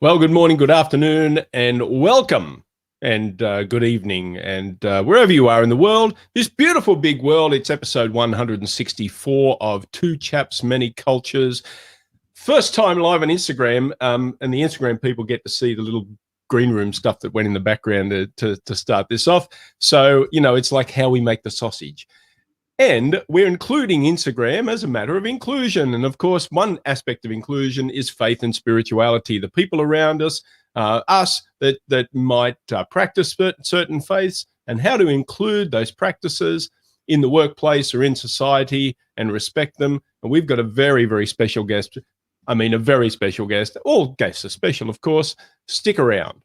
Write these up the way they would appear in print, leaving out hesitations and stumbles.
Well, good morning, good afternoon, and welcome, and good evening, and wherever you are in the world, this beautiful big world. It's episode 164 of Two Chaps, Many Cultures. First time live on Instagram, and the Instagram people get to see the little green room stuff that went in the background to start this off. So, you know, it's like how we make the sausage. And we're including Instagram as a matter of inclusion. And of course, one aspect of inclusion is faith and spirituality. The people around us, that might practice certain faiths, and how to include those practices in the workplace or in society and respect them. And we've got a very, very special guest. I mean, a very special guest. All guests are special, of course. Stick around.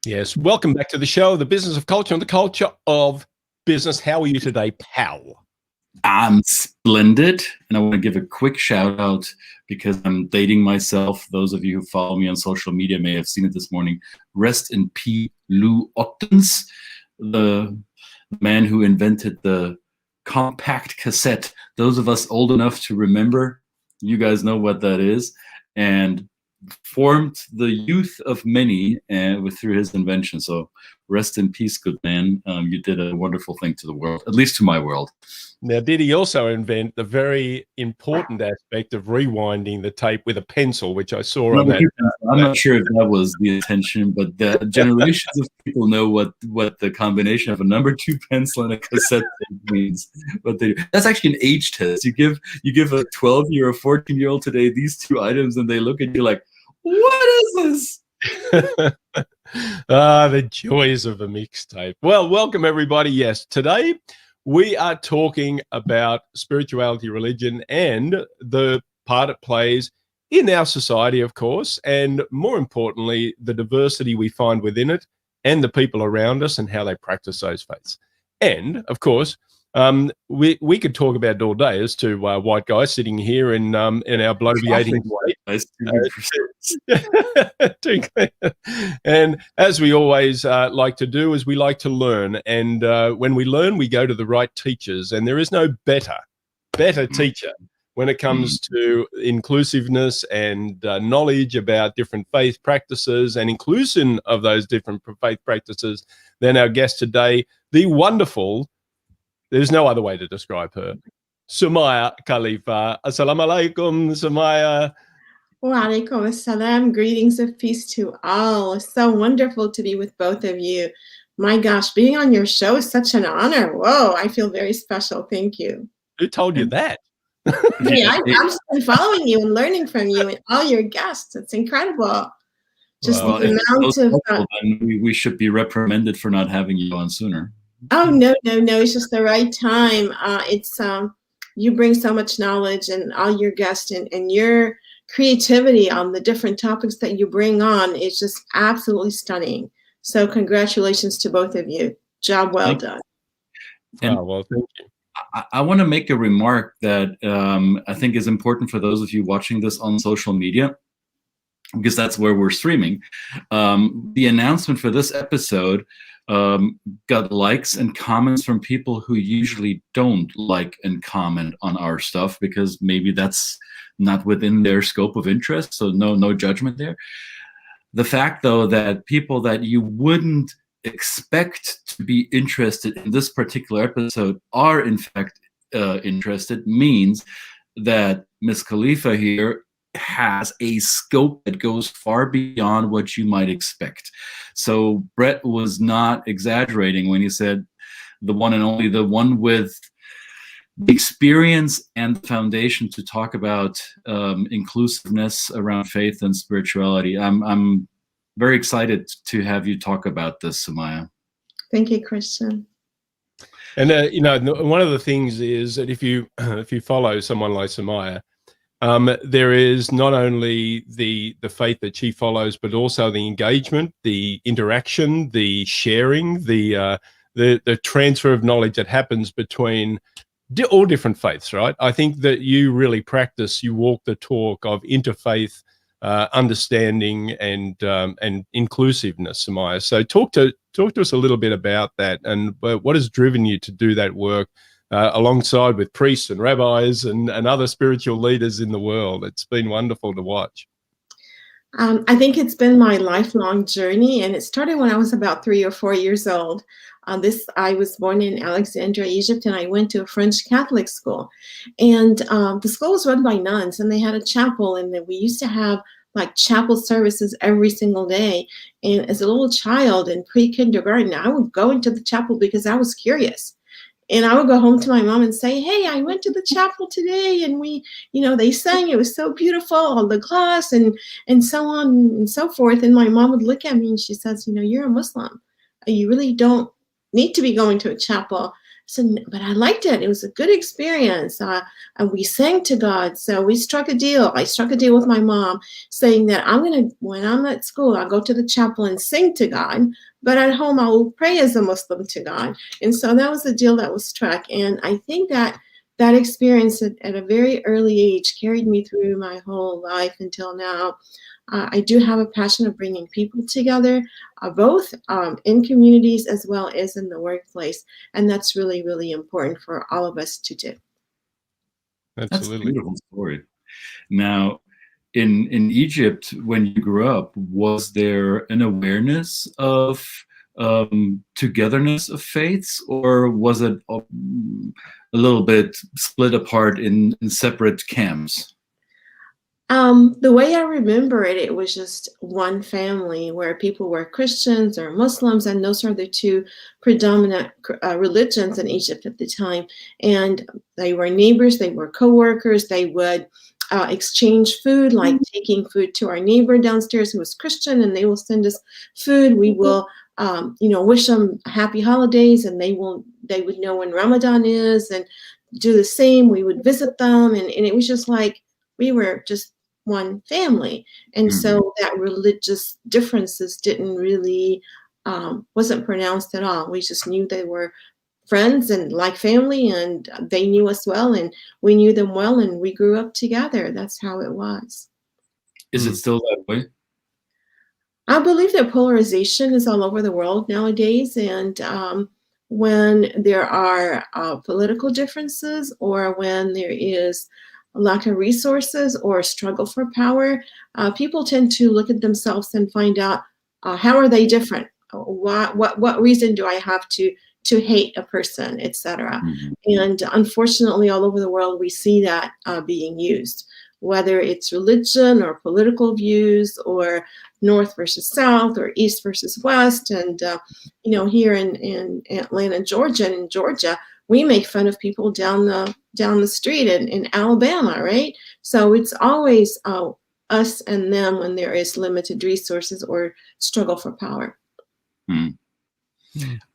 Yes, welcome back to the show, The Business of Culture and the Culture of Business. How are you today, pal? I'm splendid, and I want to give a quick shout out because I'm dating myself. Those of you who follow me on social media may have seen it this morning. Rest in peace, Lou Ottens, the man who invented the compact cassette. Those of us old enough to remember, you guys know what that is, and formed the youth of many through his invention. So rest in peace, good man. You did a wonderful thing to the world, at least to my world. Now, did he also invent the very important aspect of rewinding the tape with a pencil, which I saw on that? I'm not sure if that was the intention, but the generations of people know what the combination of a number 2 pencil and a cassette tape means. But that's actually an age test. You give a 12-year or 14-year-old today these 2 items, and they look at you like, what is this? The joys of a mixtape. Well, welcome everybody. Yes, today we are talking about spirituality, religion, and the part it plays in our society, of course, and more importantly, the diversity we find within it and the people around us and how they practice those faiths. And, of course, we could talk about it all day as to white guys sitting here in our bloviating white. And as we always like to do, is we like to learn. And when we learn, we go to the right teachers. And there is no better teacher when it comes to inclusiveness and knowledge about different faith practices and inclusion of those different faith practices than our guest today, the wonderful, there's no other way to describe her, Soumaya Khalifa. Assalamu alaikum, Samaya. Wa alaikum assalam. Greetings of peace to all. It's so wonderful to be with both of you. My gosh, being on your show is such an honor. Whoa, I feel very special. Thank you. Who told you that? Yeah, I've just been following you and learning from you and all your guests. It's incredible. Just the amount of... we should be reprimanded for not having you on sooner. Oh, no. It's just the right time. You bring so much knowledge, and all your guests and your creativity on the different topics that you bring on is just absolutely stunning. So congratulations to both of you. Job well done. Well, thank you. I want to make a remark that I think is important for those of you watching this on social media, because that's where we're streaming. The announcement for this episode got likes and comments from people who usually don't like and comment on our stuff, because maybe that's not within their scope of interest. So no judgment there. The fact, though, that people that you wouldn't expect to be interested in this particular episode are in fact interested means that Ms. Khalifa here has a scope that goes far beyond what you might expect. So Brett was not exaggerating when he said the one and only, the one with the experience and the foundation to talk about inclusiveness around faith and spirituality. I'm very excited to have you talk about this, Samaya. Thank you, Christian. And you know, one of the things is that if you follow someone like Samaya, there is not only the faith that she follows, but also the engagement, the interaction, the sharing, the transfer of knowledge that happens between all different faiths, right? I think that you really practice, you walk the talk of interfaith understanding and inclusiveness, Samaya. So talk to us a little bit about that, and what has driven you to do that work alongside with priests and rabbis and other spiritual leaders in the world. It's been wonderful to watch. I think it's been my lifelong journey, and it started when I was about 3 or 4 years old. I was born in Alexandria, Egypt, and I went to a French Catholic school. And the school was run by nuns, and they had a chapel, and we used to have like chapel services every single day. And as a little child in pre-kindergarten, I would go into the chapel because I was curious. And I would go home to my mom and say, hey, I went to the chapel today, and they sang, it was so beautiful, all the glass and so on and so forth. And my mom would look at me and she says, you're a Muslim. You really don't need to be going to a chapel. So, but I liked it. It was a good experience. And we sang to God. So we struck a deal. I struck a deal with my mom saying that when I'm at school, I'll go to the chapel and sing to God. But at home, I will pray as a Muslim to God. And so that was the deal that was struck. And I think that experience at a very early age carried me through my whole life until now. I do have a passion of bringing people together, both in communities as well as in the workplace. And that's really, really important for all of us to do. Absolutely. That's a beautiful story. Now, in Egypt, when you grew up, was there an awareness of togetherness of faiths, or was it a little bit split apart in separate camps? The way I remember it, it was just one family where people were Christians or Muslims, and those are the two predominant religions in Egypt at the time. And they were neighbors, they were co-workers, they would exchange food, like taking food to our neighbor downstairs who was Christian, and they will send us food. We will, wish them happy holidays, and they would know when Ramadan is and do the same. We would visit them, and it was just like we were just one family. And so that religious differences didn't really, wasn't pronounced at all. We just knew they were friends and like family, and they knew us well, and we knew them well, and we grew up together. That's how it was. Is it still that way? I believe that polarization is all over the world nowadays, and when there are political differences, or when there is a lack of resources or a struggle for power, people tend to look at themselves and find out how are they different? What reason do I have to hate a person, etc. And unfortunately, all over the world, we see that being used, whether it's religion or political views, or North versus South, or East versus West. And here in Atlanta, Georgia, and in Georgia, we make fun of people down the street in Alabama, right? So it's always us and them when there is limited resources or struggle for power.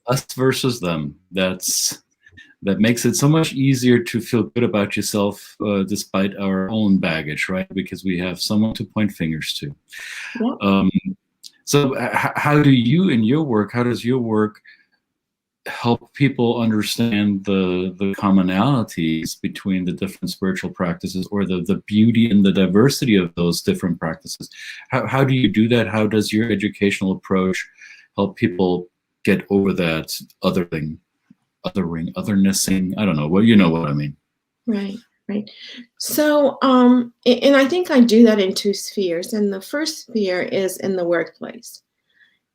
Us versus them. That makes it so much easier to feel good about yourself despite our own baggage, right? Because we have someone to point fingers to. Yeah. So how do you, in your work, how does your work help people understand the commonalities between the different spiritual practices, or the beauty and the diversity of those different practices? How do you do that? How does your educational approach help people get over that othernessing? I don't know. Well, you know what I mean. Right. So, and I think I do that in two spheres. And the first sphere is in the workplace.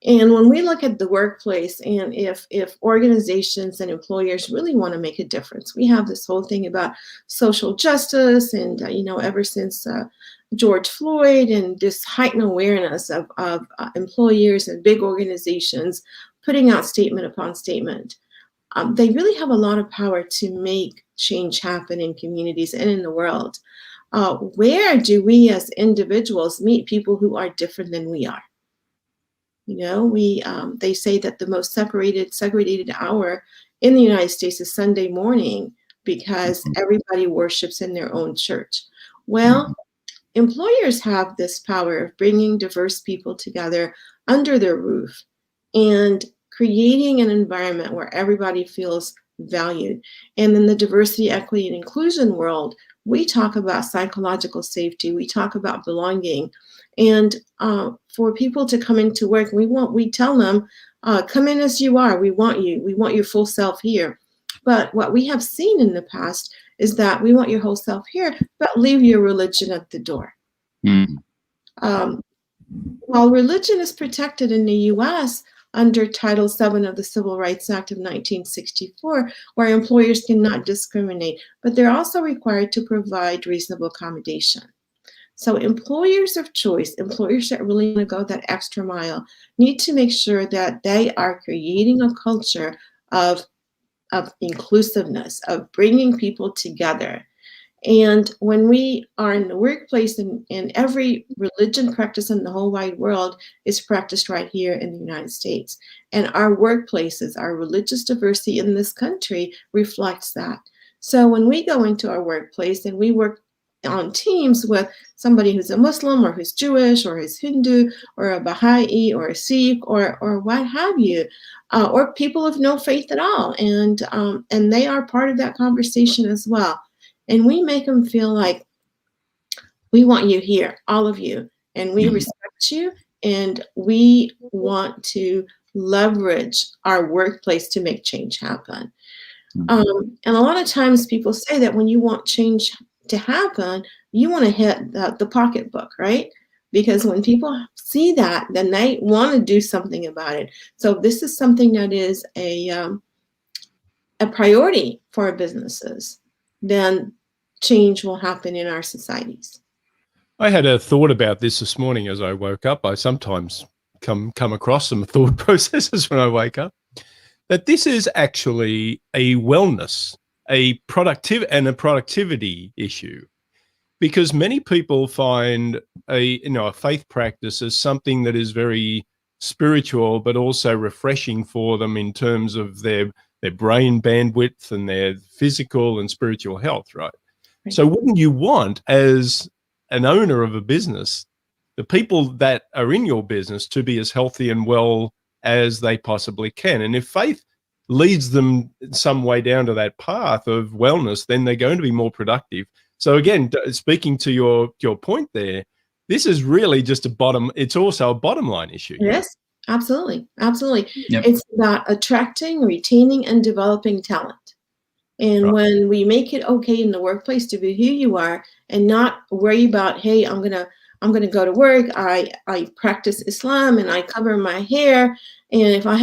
And when we look at the workplace, and if organizations and employers really want to make a difference, we have this whole thing about social justice, and ever since George Floyd, and this heightened awareness of employers and big organizations putting out statement upon statement. They really have a lot of power to make change happen in communities and in the world. Where do we as individuals meet people who are different than we are? They say that the most segregated hour in the United States is Sunday morning, because everybody worships in their own church. Well, employers have this power of bringing diverse people together under their roof and creating an environment where everybody feels valued. And in the diversity, equity, and inclusion world, we talk about psychological safety. We talk about belonging. And for people to come into work, we tell them, come in as you are. We want you. We want your full self here. But what we have seen in the past is that we want your whole self here, but leave your religion at the door. While religion is protected in the U.S. under Title VII of the Civil Rights Act of 1964, where employers cannot discriminate, but they're also required to provide reasonable accommodation. So employers of choice, employers that really want to go that extra mile, need to make sure that they are creating a culture of inclusiveness, of bringing people together. And when we are in the workplace, and every religion practice in the whole wide world is practiced right here in the United States. And our workplaces, our religious diversity in this country reflects that. So when we go into our workplace and we work on teams with somebody who's a Muslim or who's Jewish or who's Hindu or a Baha'i or a Sikh or what have you, or people of no faith at all, and they are part of that conversation as well. And we make them feel like we want you here, all of you, and we respect you, and we want to leverage our workplace to make change happen. And a lot of times people say that when you want change to happen, you want to hit the pocketbook, right? Because when people see that, then they want to do something about it. So this is something that is a priority for our businesses, then change will happen in our societies. I had a thought about this morning as I woke up. I sometimes come across some thought processes when I wake up, that this is actually a wellness, a productivity issue, because many people find a faith practice as something that is very spiritual, but also refreshing for them in terms of their brain bandwidth and their physical and spiritual health, right? So wouldn't you want, as an owner of a business, the people that are in your business to be as healthy and well as they possibly can? And if faith leads them some way down to that path of wellness, then they're going to be more productive. So again, speaking to your point there, this is really just it's also a bottom line issue. Yes, absolutely. Absolutely. Yep. It's about attracting, retaining, and developing talent. And when we make it okay in the workplace to be who you are and not worry about, hey, I'm gonna go to work, I practice Islam and I cover my hair, and if I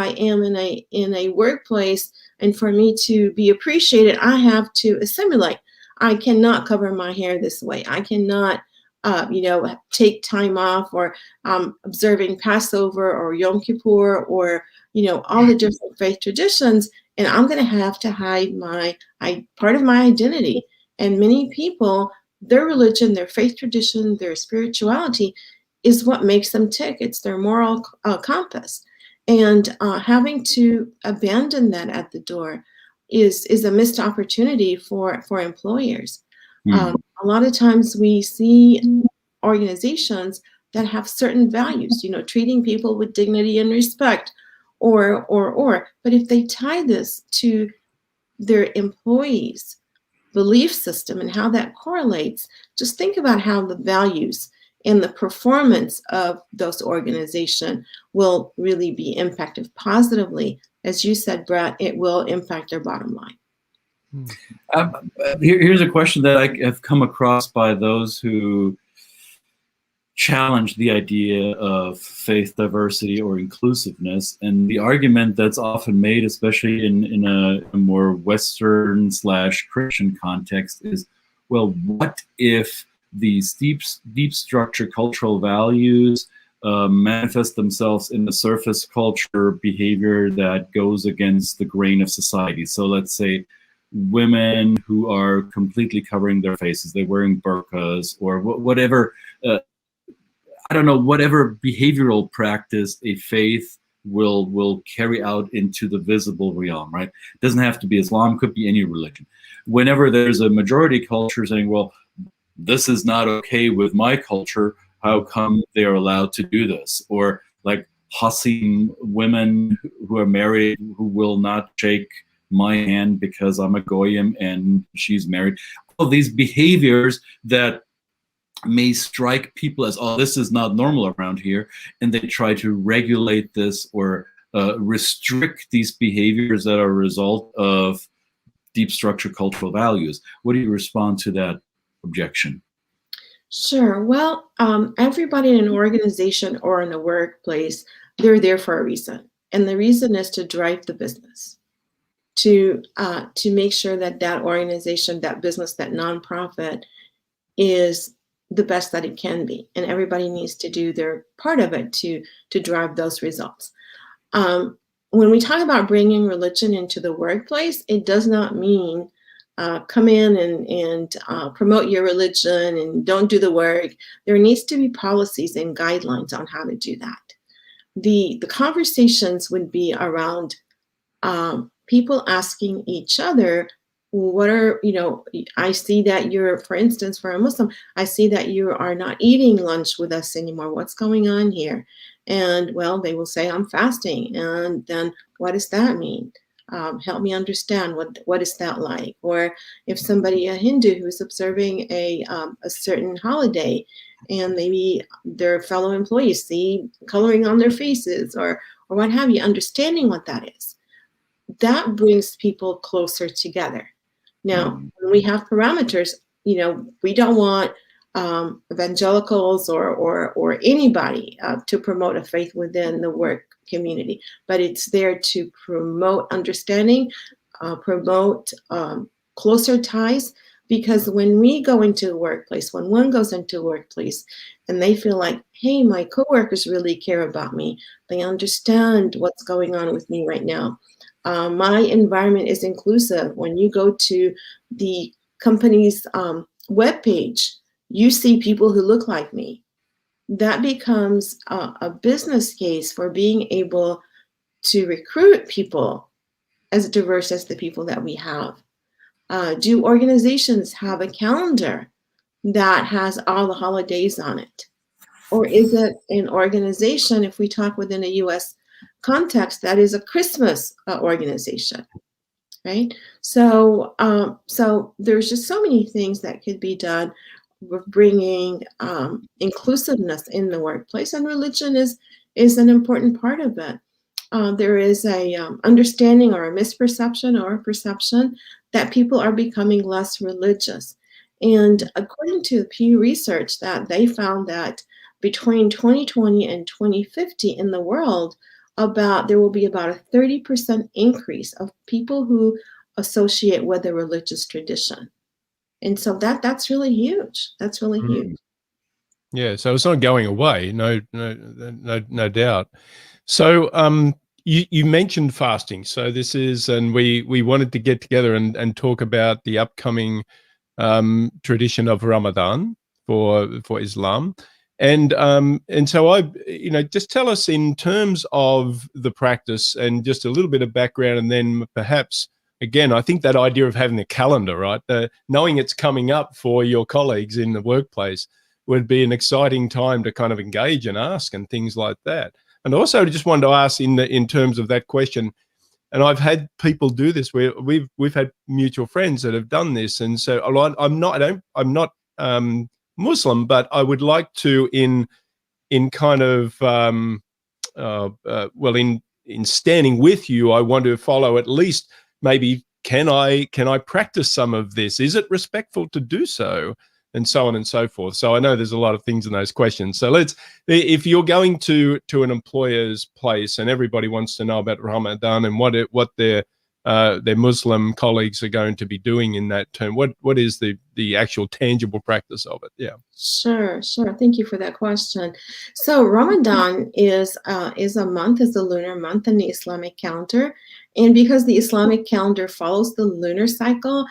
am in a workplace, and for me to be appreciated, I have to assimilate. I cannot cover my hair this way. I cannot take time off, or observing Passover or Yom Kippur, or all the different faith traditions, and I'm going to hide part of my identity. And many people, their religion, their faith tradition, their spirituality is what makes them tick. It's their moral compass. And having to abandon that at the door is a missed opportunity for employers. A lot of times we see organizations that have certain values, treating people with dignity and respect, but if they tie this to their employees' belief system and how that correlates, just think about how the values and the performance of those organizations will really be impacted positively. As you said, Brett, it will impact their bottom line. Here's a question that I have come across by those who challenge the idea of faith diversity or inclusiveness, and the argument that's often made, especially in a more Western/Christian context, is, well, what if these deep structure cultural values manifest themselves in the surface culture behavior that goes against the grain of society? So let's say women who are completely covering their faces, they're wearing burqas or whatever, I don't know, whatever behavioral practice a faith will carry out into the visible realm, right? It doesn't have to be Islam, could be any religion. Whenever there's a majority culture saying, well, this is not okay with my culture. How come they're allowed to do this? Or like Hasidim women who are married who will not shake my hand because I'm a goyim and she's married. All these behaviors that may strike people as, oh, this is not normal around here, and they try to regulate this or restrict these behaviors that are a result of deep structured cultural values. What do you respond to that objection? Sure. Well, everybody in an organization or in a workplace, they're there for a reason. And the reason is to drive the business, to make sure that that organization, that business, that nonprofit is the best that it can be. And everybody needs to do their part of it to drive those results. When we talk about bringing religion into the workplace, it does not mean come in and promote your religion and don't do the work. There needs to be policies and guidelines on how to do that. The conversations would be around people asking each other, what are, I see that you're, for instance, for a Muslim, I see that you are not eating lunch with us anymore. What's going on here? And well, they will say, I'm fasting. And then what does that mean? Help me understand what is that like? Or if somebody, a Hindu who's observing a certain holiday, and maybe their fellow employees see coloring on their faces or what have you, understanding what that is, that brings people closer together. Now, when we have parameters, we don't want evangelicals or anybody to promote a faith within the work community, but it's there to promote understanding, promote closer ties, because when we go into a workplace, when one goes into a workplace and they feel like, hey, my coworkers really care about me, they understand what's going on with me right now. My environment is inclusive. When you go to the company's webpage, you see people who look like me. That becomes a business case for being able to recruit people as diverse as the people that we have. Do organizations have a calendar that has all the holidays on it? Or is it an organization, if we talk within a US context, that is a Christmas organization, right? So, so there's just so many things that could be done with bringing inclusiveness in the workplace, and religion is an important part of it. There is a understanding or a misperception or a perception that people are becoming less religious. And according to Pew Research, that they found that between 2020 and 2050 in the world, there will be about a 30% increase of people who associate with a religious tradition. And so that's really huge. That's really huge. Yeah, so it's not going away, no doubt. So you mentioned fasting. So this is, and we wanted to get together and talk about the upcoming tradition of Ramadan for Islam. And so just tell us in terms of the practice and just a little bit of background, and then perhaps, again, I think that idea of having a calendar, right? Knowing it's coming up for your colleagues in the workplace would be an exciting time to kind of engage and ask and things like that. And also just wanted to ask in terms of that question, and I've had people do this where we've had mutual friends that have done this. And so I'm not Muslim, but I would like to in kind of in standing with you, I want to follow at least maybe can I practice some of this? Is it respectful to do so? And so on and so forth. So I know there's a lot of things in those questions. So if you're going to an employer's place and everybody wants to know about Ramadan and what their Muslim colleagues are going to be doing in that term, what is the actual tangible practice of it? Yeah. Sure. Thank you for that question. So Ramadan is a month, is a lunar month in the Islamic calendar. And because the Islamic calendar follows the lunar cycle,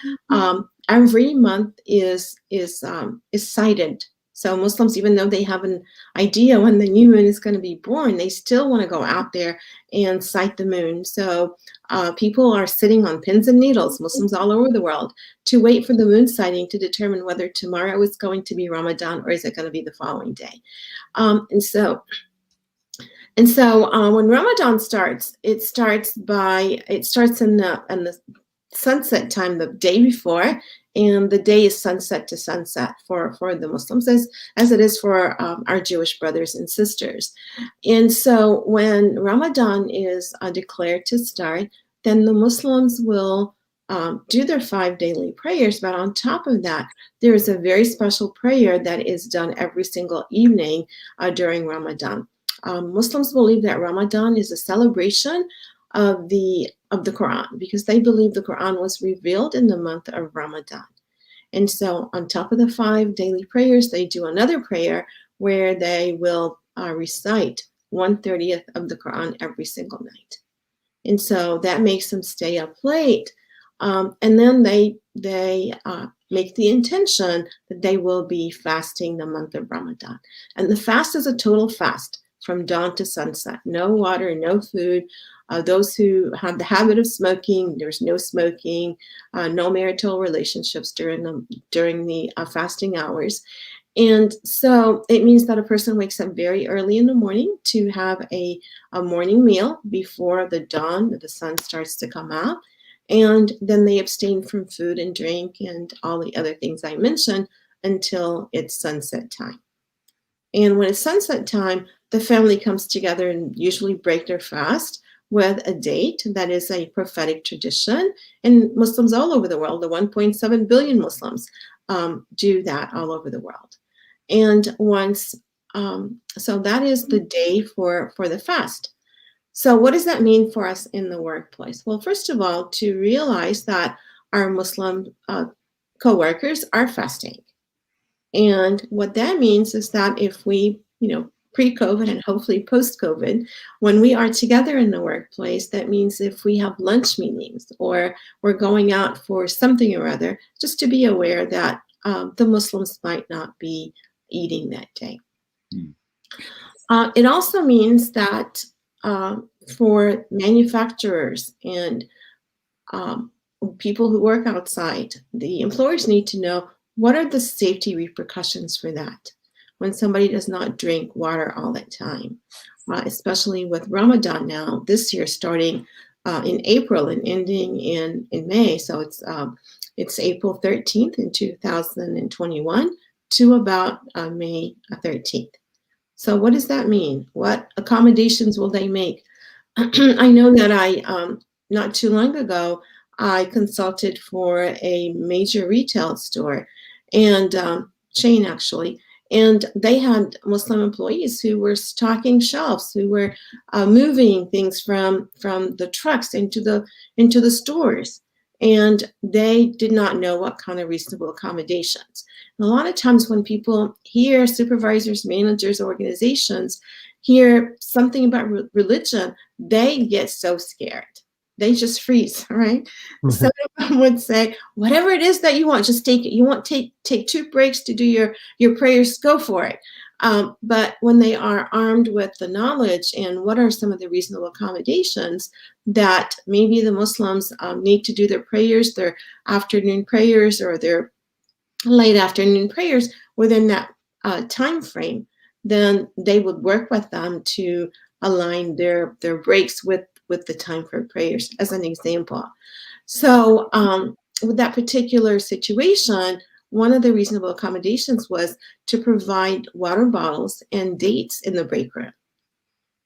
every month is cited So Muslims, even though they have an idea when the new moon is going to be born, they still want to go out there and sight the moon. So people are sitting on pins and needles, Muslims all over the world, to wait for the moon sighting to determine whether tomorrow is going to be Ramadan or is it going to be the following day. And so when Ramadan starts, it starts in the sunset time the day before, and the day is sunset to sunset for the Muslims, as it is for our Jewish brothers and sisters. And so when Ramadan is declared to start, then the Muslims will do their 5 daily prayers. But on top of that, there is a very special prayer that is done every single evening during Ramadan. Muslims believe that Ramadan is a celebration of the Quran, because they believe the Quran was revealed in the month of Ramadan. And so on top of the 5 daily prayers, they do another prayer where they will recite 1/30th of the Quran every single night. And so that makes them stay up late. And then they make the intention that they will be fasting the month of Ramadan. And the fast is a total fast from dawn to sunset. No water, no food. Those who have the habit of smoking, there's no smoking, no marital relationships during the fasting hours. And so it means that a person wakes up very early in the morning to have a morning meal before the dawn, the sun starts to come out. And then they abstain from food and drink and all the other things I mentioned until it's sunset time. And when it's sunset time, the family comes together and usually break their fast with a date. That is a prophetic tradition. And Muslims all over the world, the 1.7 billion Muslims, do that all over the world. And so that is the day for the fast. So what does that mean for us in the workplace? Well, first of all, to realize that our Muslim co-workers are fasting. And what that means is that if we, pre-COVID and hopefully post-COVID, when we are together in the workplace, that means if we have lunch meetings or we're going out for something or other, just to be aware that the Muslims might not be eating that day. It also means that for manufacturers and people who work outside, the employers need to know what are the safety repercussions for that when somebody does not drink water all the time, especially with Ramadan now, this year starting in April and ending in May. So it's April 13th in 2021 to about May 13th. So what does that mean? What accommodations will they make? I know that not too long ago, I consulted for a major retail store and chain actually, and they had Muslim employees who were stocking shelves, who were moving things from the trucks into the stores, and they did not know what kind of reasonable accommodations. And a lot of times when people hear supervisors, managers, organizations hear something about religion, they get so scared. They just freeze, right? Mm-hmm. Some of them would say, whatever it is that you want, just take it. You want take 2 breaks to do your prayers, go for it. But when they are armed with the knowledge and what are some of the reasonable accommodations that maybe the Muslims need to do their prayers, their afternoon prayers or their late afternoon prayers within that time frame, then they would work with them to align their breaks with the time for prayers, as an example. So with that particular situation, one of the reasonable accommodations was to provide water bottles and dates in the break room.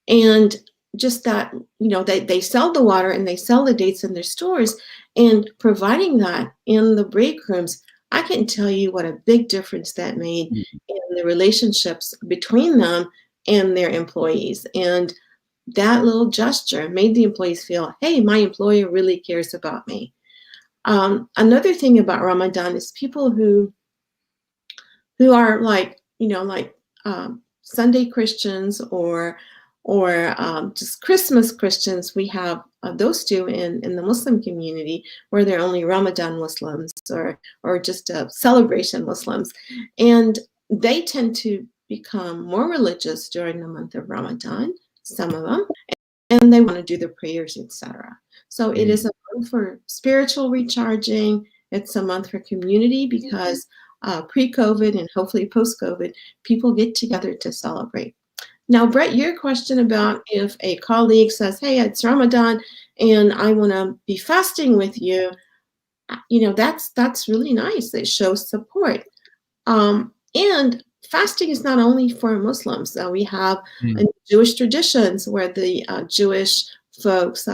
And just that, they sell the water and they sell the dates in their stores, and providing that in the break rooms, I can tell you what a big difference that made in the relationships between them and their employees. And that little gesture made the employees feel, hey, my employer really cares about me. Another thing about Ramadan is people who are like Sunday Christians or just Christmas Christians. We have those two in the Muslim community, where they're only Ramadan Muslims or just celebration Muslims. And they tend to become more religious during the month of Ramadan, some of them, and they want to do their prayers, etc. So it is a month for spiritual recharging. It's a month for community because pre-COVID and hopefully post-COVID, people get together to celebrate. Now, Brett, your question about if a colleague says, hey, it's Ramadan and I want to be fasting with you, that's really nice. It shows support. And fasting is not only for Muslims. We have Jewish traditions where the Jewish folks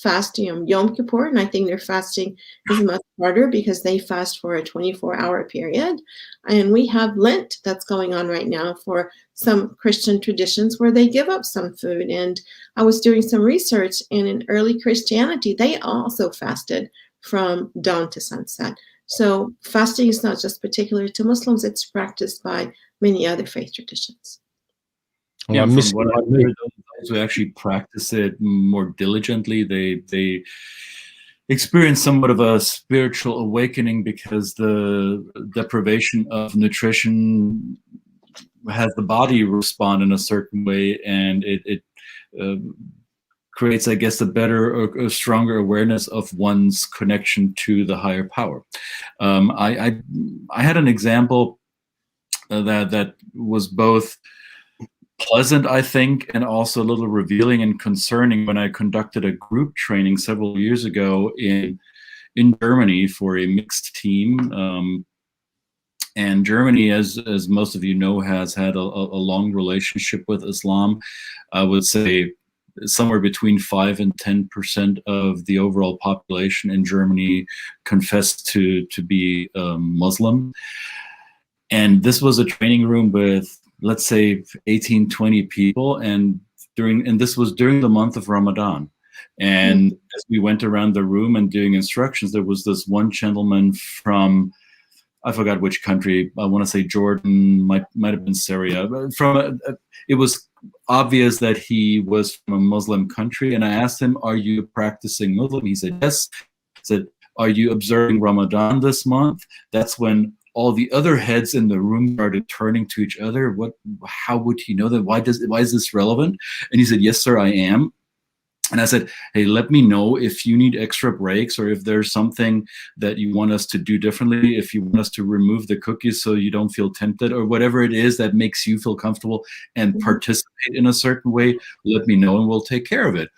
fast Yom Kippur, and I think their fasting is much harder because they fast for a 24-hour period. And we have Lent that's going on right now for some Christian traditions where they give up some food. And I was doing some research, and in early Christianity, they also fasted from dawn to sunset. So fasting is not just particular to Muslims, it's practiced by many other faith traditions. Yeah, from what I've heard, those who actually practice it more diligently, they experience somewhat of a spiritual awakening because the deprivation of nutrition has the body respond in a certain way, and it creates, I guess, a better or a stronger awareness of one's connection to the higher power. I had an example that was both pleasant, I think, and also a little revealing and concerning when I conducted a group training several years ago in Germany for a mixed team. And Germany, as most of you know, has had a long relationship with Islam. I would say somewhere between 5 and 10% of the overall population in Germany confessed to be Muslim. And this was a training room with, let's say, 18, 20 people, and this was during the month of Ramadan. And as we went around the room and doing instructions, there was this one gentleman from, I forgot which country, I want to say Jordan, might have been Syria. It was obvious that he was from a Muslim country, and I asked him, are you practicing Muslim? He said, yes. I said, are you observing Ramadan this month? That's when all the other heads in the room started turning to each other. How would he know that? Why is this relevant? And he said, yes, sir, I am. And I said, hey, let me know if you need extra breaks or if there's something that you want us to do differently, if you want us to remove the cookies so you don't feel tempted, or whatever it is that makes you feel comfortable and participate in a certain way, let me know and we'll take care of it.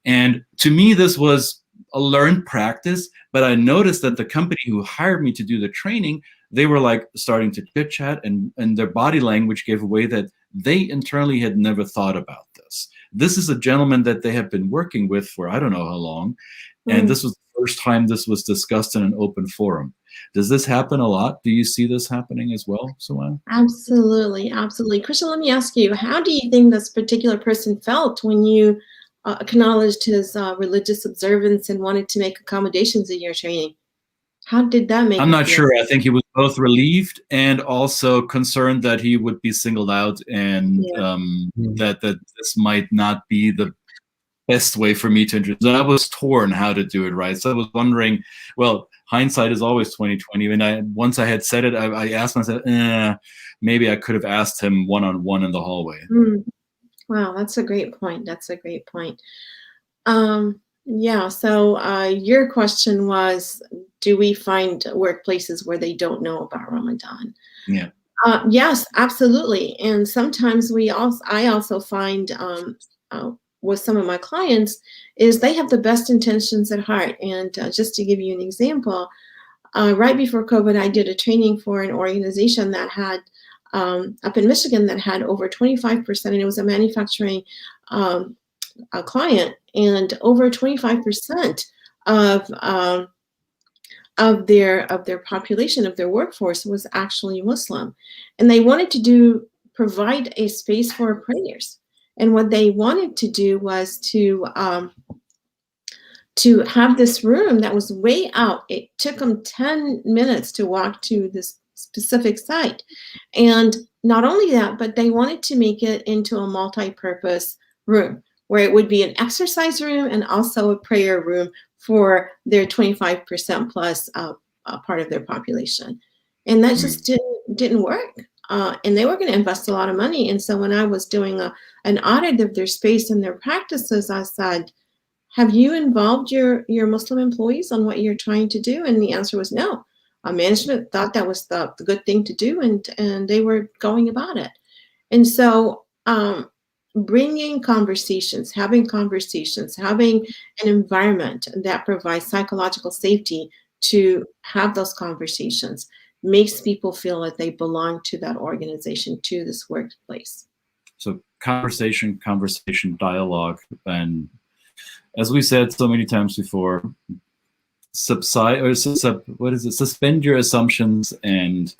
And to me, this was a learned practice, but I noticed that the company who hired me to do the training, they were like starting to chit chat, and their body language gave away that they internally had never thought about this. This is a gentleman that they have been working with for I don't know how long, and this was the first time this was discussed in an open forum. Does this happen a lot? Do you see this happening as well, Soumaya? Absolutely, absolutely. Christian, let me ask you, how do you think this particular person felt when you acknowledged his religious observance and wanted to make accommodations in your training? How did that make I'm not sure. I think he was both relieved and also concerned that he would be singled out, and that this might not be the best way for me to introduce. I was torn how to do it right. So I was wondering, well, hindsight is always 20/20. And once I had said it, I asked myself, maybe I could have asked him one-on-one in the hallway. Wow, that's a great point. That's a great point. Yeah, so your question was, do we find workplaces where they don't know about Ramadan? Yeah. Yes, absolutely. And sometimes I also find with some of my clients is they have the best intentions at heart. And just to give you an example, right before COVID, I did a training for an organization that had up in Michigan that had over 25%, and it was a manufacturing a client, and over 25% of their population, of their workforce, was actually Muslim, and they wanted to provide a space for prayers. And what they wanted to do was to have this room that was way out. It took them 10 minutes to walk to this specific site, and not only that, but they wanted to make it into a multi-purpose room, where it would be an exercise room and also a prayer room for their 25% plus part of their population. And that just didn't work. and they were going to invest a lot of money. And so when I was doing an audit of their space and their practices, I said, have you involved your Muslim employees on what you're trying to do? And the answer was no. Management thought that was the good thing to do, and they were going about it. And so bringing conversations, having an environment that provides psychological safety to have those conversations makes people feel that they belong to that organization, to this workplace. So conversation, dialogue, and as we said so many times before, suspend your assumptions and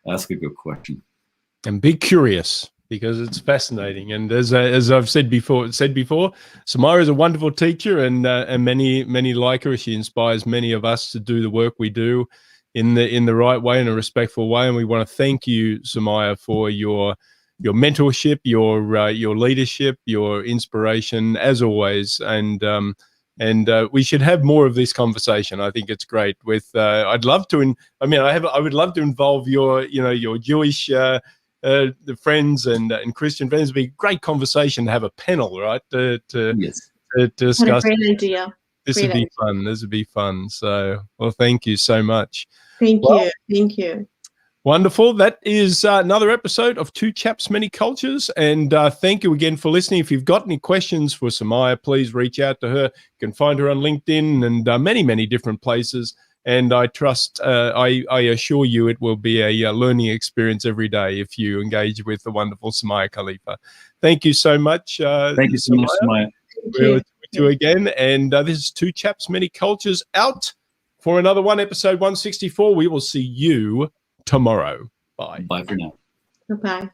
ask a good question. And be curious, because it's fascinating. And as I've said before, Samaya is a wonderful teacher, and many like her. She inspires many of us to do the work we do in the right way, in a respectful way. And we want to thank you, Samaya, for your mentorship, your leadership, your inspiration, as always. And we should have more of this conversation. I think it's great. With I'd love to. I would love to involve your Jewish the friends and Christian friends. It'd be a great conversation to have a panel, right? To discuss. What a great idea. This would be fun. This would be fun. So, well, thank you so much. Thank you. Wonderful. That is another episode of Two Chaps, Many Cultures. And thank you again for listening. If you've got any questions for Samaya, please reach out to her. You can find her on LinkedIn and many different places. And I trust, I assure you, it will be a learning experience every day if you engage with the wonderful Soumaya Khalifa. Thank you so much. Thank you so much, Samaya. We'll talk to you again. And this is Two Chaps, Many Cultures, out for another one, episode 164. We will see you tomorrow. Bye. Bye for now. Bye-bye.